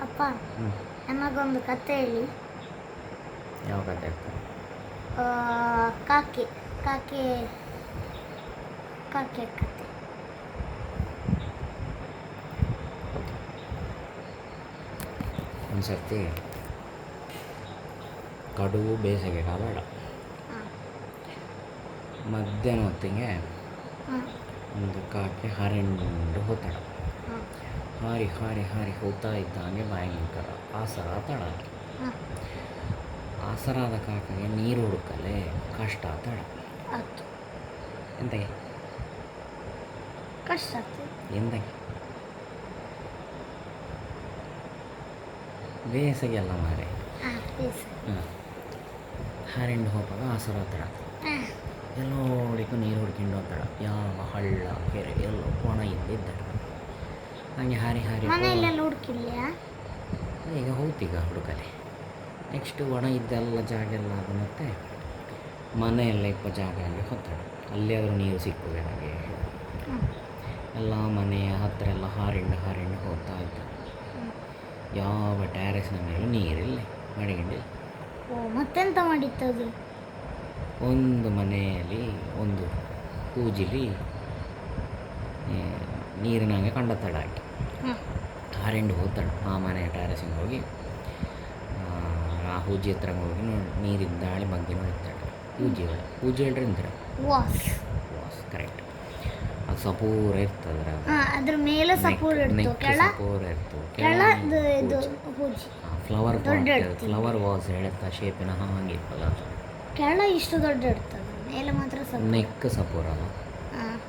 ಅಪ್ಪ, ಹ್ಞೂ. ನಮಗೊಂದು ಕತೆ ಹೇಳಿ. ಯಾವ ಕತೆ ಆಗ್ತದೆ? ಕಾಕೆ ಕಾಕೆ ಕಾಕೆ ಕತೆ. ಒಂದು ಸರ್ತಿ ಕಡುವು ಬೇಸಿಗೆ ಕಾಲ ಹಾಂ ಮಧ್ಯಾಹ್ನ ಹೊತ್ತಿಗೆ ಹಾಂ ಒಂದು ಕಾಕೆ ಹಾರಿಂಡು ಹೋತಾಳ. ಹಾಂ ಹಾರಿ ಹಾರಿ ಹಾರಿ ಹೋಗ್ತಾ ಇದ್ದಂಗೆ ಭಯಂಕರ ಆಸರ ಆತಾಳ. ಹಾಂ ಆಸರಾದ ಕಾಕೆಗೆ ನೀರು ಹುಡುಕಲೆ ಕಷ್ಟ ಆತಾಳ. ಆಯ್ತು, ಎಂತಗೆ ಕಷ್ಟ ಆಗ್ತದೆ. ಎಂತಗೆ ಬೇಸಿಗೆ ಅಲ್ಲ ಮಾರೆ. ಹಾಂ ಪ್ಲೀಸ್. ಹಾಂ ಹಾರಿಂಡು ಹೋಗುವಾಗ ಆಸರ ಆತಾಳ. ಹಾಂ ಎಲ್ಲೋಡಿಗೂ ನೀರು ಹುಡ್ಕೊಂಡು ಹೋಗ್ತಾಳ. ಯಾವ ಹಳ್ಳ ಕೆರೆ ಎಲ್ಲೋ ಕೊಣ ಇದ್ದಿದ್ದಾಳೆ. ಹಾಗೆ ಹಾರಿ ಹಾರಿ ಮನೆಯಲ್ಲೆಲ್ಲ ಹುಡುಕಿಲ್ಯಾ? ಈಗ ಹೋಗ್ತೀಗ ಹುಡುಕಲೆ. ನೆಕ್ಸ್ಟ್ ಒಣ ಇದ್ದೆಲ್ಲ ಜಾಗ ಎಲ್ಲ ಅದು ಮತ್ತೆ ಮನೆಯೆಲ್ಲ ಇಪ್ಪ ಜಾಗ ಅಲ್ಲಿ ಹೋಗ್ತಾಳೆ. ಅಲ್ಲಿ ಆದರೂ ನೀರು ಸಿಗ್ತದೆ ಹಾಗೆ. ಹ್ಞೂ ಎಲ್ಲ ಮನೆಯ ಹತ್ತಿರ ಎಲ್ಲ ಹಾರಿಂಡು ಹಾರಿಂಡು ಹೋಗ್ತಾ ಇದ್ದಾಳೆ. ಯಾವ ಟ್ಯಾರೆಸ್ನ ಮೇಲೂ ನೀರಿಲ್ಲ, ಮಡಿಗಿಂಡಿಲ್ಲ. ಓ, ಮತ್ತೆಂತ ಮಾಡಿತ್ತದು? ಒಂದು ಮನೆಯಲ್ಲಿ ಒಂದು ಕೂಜಿಲಿ ನೀರಿನಾಗೆ ಕಂಡತ್ತಾಳ ಹಾಕಿ ಹಾಂ ಹಾರಿಂಡು ಹೋಗ್ತಾಳೆ. ಆ ಮನೆಯ ಟ್ಯಾರೆಸಿಗೆ ಹೋಗಿ ಆ ಹೂಜಿ ಹತ್ರ ಹೋಗಿ ನೀರಿದ್ದಾಳೆ ಬಗ್ಗೆ ನೋಡ್ತಾಳೆ. ಪೂಜೆ ಹೇಳ್ರಿ ಅಂತಾರೆ. Was was correct. ಅದು ಸಪೂರ ಇರ್ತದ್ರೆ ಹಾಂ, ಅದ್ರ ಮೇಲೆ ಸಪೋರ್ಟ್ ಇಡ್ತು, ಕೆಳ ಸಪೂರ ಇರ್ತದೆ. ಕೆಳದು ಇದು ಹೂಜಿ ಫ್ಲವರ್ ದೊಡ್ಡ ಪಾಟ್, ಇಡ್ತೀವಿ. ಫ್ಲವರ್ ವಾಸ್ ಹೇಳುತ್ತಾ ಶೇಪಿನ ಹಾಗಿತ್ತಲ್ಲ ಅದು. ಕೆಳ ಇಷ್ಟು ದೊಡ್ಡ ಇಡ್ತದೆ, ಮೇಲೆ ಮಾತ್ರ ಸ್ವಲ್ಪ. ನೆಕ್ ಸಪೂರ ಅಲ್ಲ. ಹಾಂ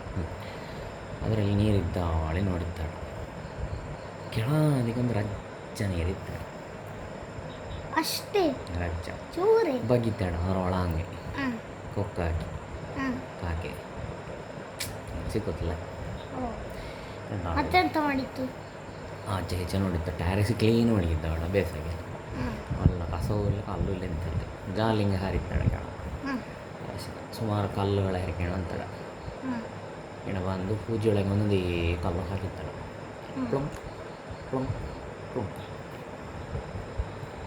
ಅದರಲ್ಲಿ ನೀರಿದ್ದಾಳೆ ನೋಡಿದ್ದಾಳೆ. ಕೆಳದಿಗೊಂದು ರಜ್ಜ ನೀರಿದ್ದಾಳೆ. ಅಷ್ಟೇ, ರಜ್ಜ ಚೂರೇ. ಬಗ್ಗಿದ್ದಾಳೆ ಅದರ ಒಳಗೆ ಹಾಂ ಕೊಕ್ಕಾಕಿ ಹಾಂ ಕಾಕೆ ಸಿಕ್ಕುತ್ತಲ್ಲ. ಓ, ಮತ್ತೆಂತ ಮಾಡಿತ್ತು? ಆಚೆ ಈಚೆ ನೋಡಿದ್ದ ಟ್ಯಾರಿಸ್ ಕ್ಲೀನ್ ಮಾಡಿದ್ದಾಳ ಬೇಸಿಗೆ. ಹಾಂ ಅಲ್ಲ ಕಸವೂ ಇಲ್ಲ ಕಲ್ಲು ಇಲ್ಲ ಎಂತಿಲ್ಲ. ಜಾಲಿಂಗೆ ಹಾರಿದ್ದಾಳೆ ಕೆಳ. ಹಾಂ ಸುಮಾರು ಕಲ್ಲುಗಳ ಹೆರ್ಕೊಂಡು ಅಂತಾಳೆ. ಹಾಂ ಇಡ ಬಂದು ಪೂಜೆ ಒಳಗೆ ಒಂದೊಂದೇ ಕಲ್ಲು ಹಾಕಿದ್ದಾಳೆ. ಪ್ಲುಮ್ ಪ್ಲುಮ್ ಪ್ಲುಮ್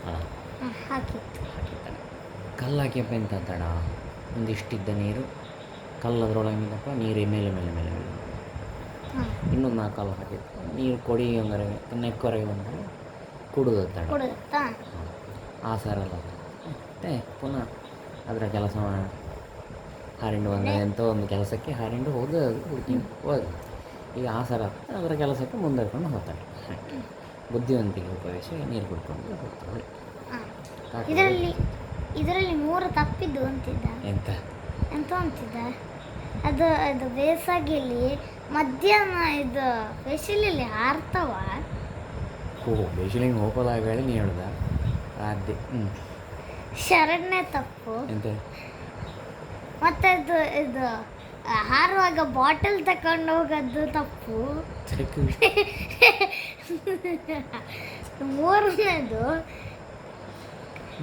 ಅಲ್ಲ ಹಾಂ ಹಾಕಿತ್ತು. ಹಾಕಿದ್ದಾಳೆ. ಕಲ್ಲು ಹಾಕಿಯಪ್ಪ ಎಂತ ಅಂತಾಳ, ಒಂದಿಷ್ಟಿದ್ದ ನೀರು ಕಲ್ಲದ್ರೊಳಗಿಂದಪ್ಪ ನೀರು ಮೇಲೆ ಮೇಲೆ ಮೇಲೆ ಮೇಲೆ ಹಾಂ ಇನ್ನೊಂದು 4 ಕಲ್ಲು ಹಾಕಿತ್ತು. ನೀರು ಕೊಡಿ ಅಂದರೆ ನೆಕ್ಕೊರೆಗೆ ಬಂದರೆ ಕುಡಿದತ್ತಾಳ. ಕೊಡುತ್ತಾ? ಆ ಸಾರಲ್ಲ ಮತ್ತೆ ಪುನಃ ಅದರ ಕೆಲಸ ಹಾರಿಂಡು ಅಂತ ಒಂದು ಕೆಲಸಕ್ಕೆ ಹಾರಿಂಡು ಹೋದ ಹುಡುಕಿಂಡು ಹೋದ. ಈಗ ಆ ಸರ ಅದರ ಕೆಲಸಕ್ಕೆ ಮುಂದರ್ಕೊಂಡು ಹೋಗ್ತಾಳೆ. ಬುದ್ಧಿವಂತಿಕೆ ಉಪಯೋಗಿಸಿ ನೀರು ಕುಡ್ಕೊಂಡು ಹೋಗ್ತಾಳೆ. ಹಾಂ, ಇದರಲ್ಲಿ 3 ತಪ್ಪಿದ್ದು ಅಂತಿದ್ದ. ಎಂತ ಎಂತ ಅಂತಿದ್ದ? ಅದು ಬೇಸಾಗಿಲಿ ಮಧ್ಯಾಹ್ನ ಇದು ಸ್ಪೆಷಲಲ್ಲಿ ಹಾರ್ತಾವ. ಓಹೋ, ಬೇಸಿಲಿಂಗ್ ಹೋಗೋದಾಗ ಹೇಳಿ ನೀ ಹೇಳ್ದ ಅದೇ. ಶರಣ್ಯ ತಪ್ಪು. ಎಂತ ಮತ್ತೆ ಇದು ಹಾರುವಾಗ ಬಾಟಲ್ ತಕೊಂಡು ಹೋಗೋದು ತಪ್ಪು. ಮೂರನೇದು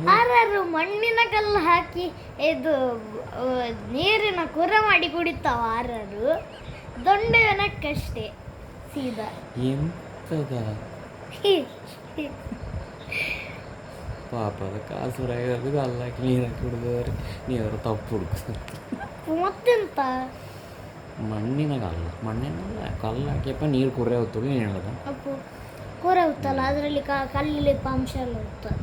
ಹಾರಾರು ಮಣ್ಣಿನ ಕಲ್ಲು ಹಾಕಿ ಇದು ನೀರಿನ ಕುರ ಮಾಡಿ ಕುಡಿತಾವ ಹಾರಾರು. ದೊಂಡೆನಕ್ಕಷ್ಟೇ ಸೀದಾ. ಎಂತದ ಪಾಪದ ಕಾಸುರ ಇರೋದು ಕಲ್ಲಾಕಿ ನೀರಾಕಿ ಕುಡಿದವ್ರೆ ನೀವರು ತಪ್ಪು ಹುಡುಕ. ಮತ್ತೆಂತ? ಮಣ್ಣಿನ ಕಲ್ಲು ಹಾಕಿಯಪ್ಪ ನೀರು ಕುರ್ರೆ ಹೊತ್ತು ನೀನು ಹೇಳೋದ. ಅಪ್ಪು ಕೂರ ಹೋಗ್ತಲ್ಲ, ಅದರಲ್ಲಿ ಕಲ್ಲಿಪ್ಪ ಅಂಶ ಎಲ್ಲ ಹೋಗ್ತದೆ.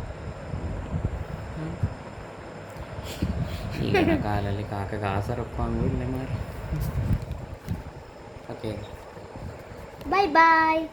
ಈಗಿನ ಕಾಲಲ್ಲಿ ಕಾಕಗೆ ಆಸರಪ್ಪ ಅಂಗಿಲ್ಲ ಮಾರಿ. ಓಕೆ, ಬಾಯ್ ಬಾಯ್.